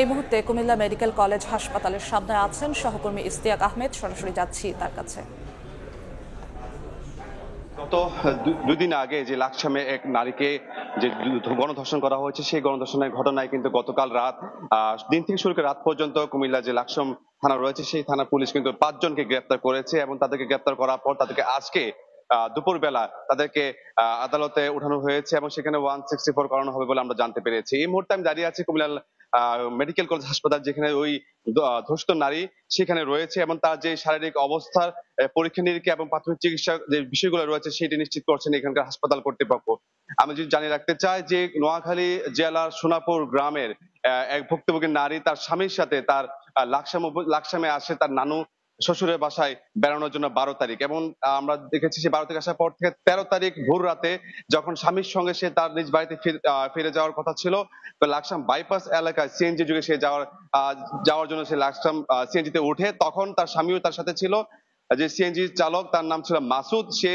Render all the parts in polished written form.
এই মুহূর্তে Comilla medical college হাসপাতালের সামনে আছেন সহকর্মী ইশতিয়াক আহমেদ। সরাসরি যাচ্ছি তার কাছে। গত দুই দিন আগে যে লাকসামে এক নারীকে যে গণধর্ষণ করা হয়েছে, সেই গণধর্ষণের ঘটনায় কিন্তু গতকাল রাত দিন থেকে শুরু করে রাত পর্যন্ত কুমিল্লা যে লাকসাম থানা রয়েছে, সেই থানা পুলিশ কিন্তু 5 জনকে গ্রেপ্তার করেছে এবং তাদেরকে গ্রেপ্তার করার পর তাদেরকে আজকে দুপুর বেলা তাদেরকে আদালতে উঠানো হয়েছে এবং সেখানে 164 করানো হবে বলে আমরা জানতে পেরেছি। এই মুহূর্তে আমি দাঁড়িয়ে আছি কুমিল্লা মেডিকেল কলেজ হাসপাতাল, যেখানে ওই ধর্ষিত নারী সেখানে রয়েছে এবং তার যে শারীরিক অবস্থার পরীক্ষা নিরীক্ষা এবং প্রাথমিক চিকিৎসা যে বিষয়গুলো রয়েছে সেটি নিশ্চিত করছেন এখানকার হাসপাতাল কর্তৃপক্ষ। আমি যদি জানিয়ে রাখতে চাই যে নোয়াখালী জেলার সোনাপুর গ্রামের এক ভুক্তভোগী নারী তার স্বামীর সাথে তার লাকসামে আসে তার নানু শ্বশুরের বাসায় বেড়ানোর জন্য 12 তারিখ, এবং আমরা দেখেছি সে 12 তারিখ আসার পর থেকে 13 তারিখ ভোর রাতে যখন স্বামীর সঙ্গে সে তার নিজ বাড়িতে ফিরে যাওয়ার কথা ছিল, তো লাকসাম বাইপাস এলাকায় সিএনজি যুগে সে যাওয়ার জন্য সে লাকসাম সিএনজিতে উঠে, তখন তার স্বামীও তার সাথে ছিল। যে সিএনজি চালক, তার নাম ছিল মাসুদ, সে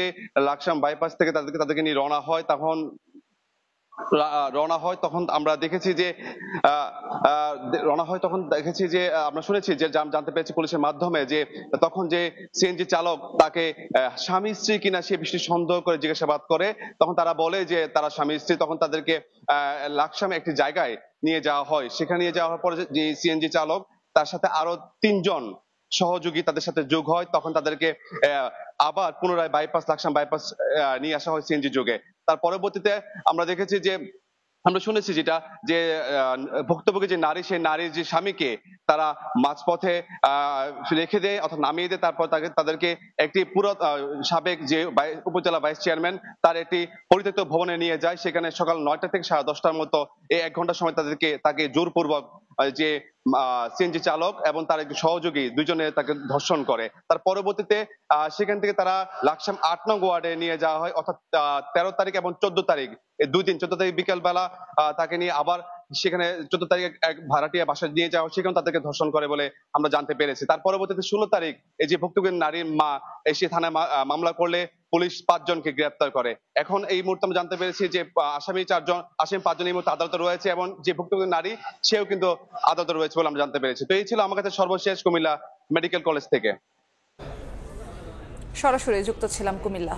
লাকসাম বাইপাস থেকে তাদেরকে নিয়ে তখন আমরা দেখেছি যে আমরা শুনেছি যে জানতে পেরেছি পুলিশের মাধ্যমে যে তখন যে সিএনজি চালক তাকে স্বামী স্ত্রী কিনা সে বিষয়টি সন্দেহ করে জিজ্ঞাসাবাদ করে, তখন তারা বলে যে তারা স্বামী স্ত্রী। তখন তাদেরকে লাকসামে একটি জায়গায় নিয়ে যাওয়া হয়। সেখানে নিয়ে যাওয়ার পরে যে সিএনজি চালক তার সাথে আরো 3 জন সহযোগী তাদের সাথে যোগ হয়, তখন তাদেরকে আবার পুনরায় লাকসাম বাইপাস নিয়ে আসা হয় সিএনজি যোগে। তার পরবর্তীতে আমরা শুনেছি যেটা যে ভুক্তভোগী যে নারী, সেই নারীর যে স্বামীকে তারা মাঝপথে রেখে দেয় অর্থাৎ নামিয়ে দেয়। তারপর তাদেরকে একটি পুরো সাবেক যে উপজেলা ভাইস চেয়ারম্যান তার একটি পরিত্যক্ত ভবনে নিয়ে যায়। সেখানে সকাল 9টা থেকে 10:30টার মতো এই 1 ঘন্টা সময় তাকে জোরপূর্বক যে সিএনজি চালক এবং তার একটি সহযোগী দুজনে তাকে ধর্ষণ করে। তার পরবর্তীতে সেখান থেকে তারা লাকসাম 8 নং ওয়ার্ডে নিয়ে যাওয়া হয়, অর্থাৎ 13 তারিখ এবং 14 তারিখ, এই 2 দিন। 14 তারিখ বিকেল বেলা তাকে নিয়ে আবার সেখানে 14 তারিখ এক ভাড়াটিয়া বাসায় নিয়ে যাওয়া, সেখানে তাদেরকে ধর্ষণ করে বলে আমরা জানতে পেরেছি। তার পরবর্তীতে 16 তারিখ এই যে ভুক্তভোগী নারীর মা এসে থানায় মামলা করলে পুলিশ 5 জনকে গ্রেপ্তার করে। এখন এই মুহূর্তে আমরা জানতে পেরেছি যে আসামি 5 জন এই মুহূর্তে আদালতে রয়েছে এবং যে ভুক্তভোগী নারী সেও কিন্তু আদালতে রয়েছে বলে আমরা জানতে পেরেছি। তো এই ছিল আমার কাছে সর্বশেষ কুমিল্লা মেডিকেল কলেজ থেকে। সরাসরি যুক্ত ছিলাম কুমিল্লা।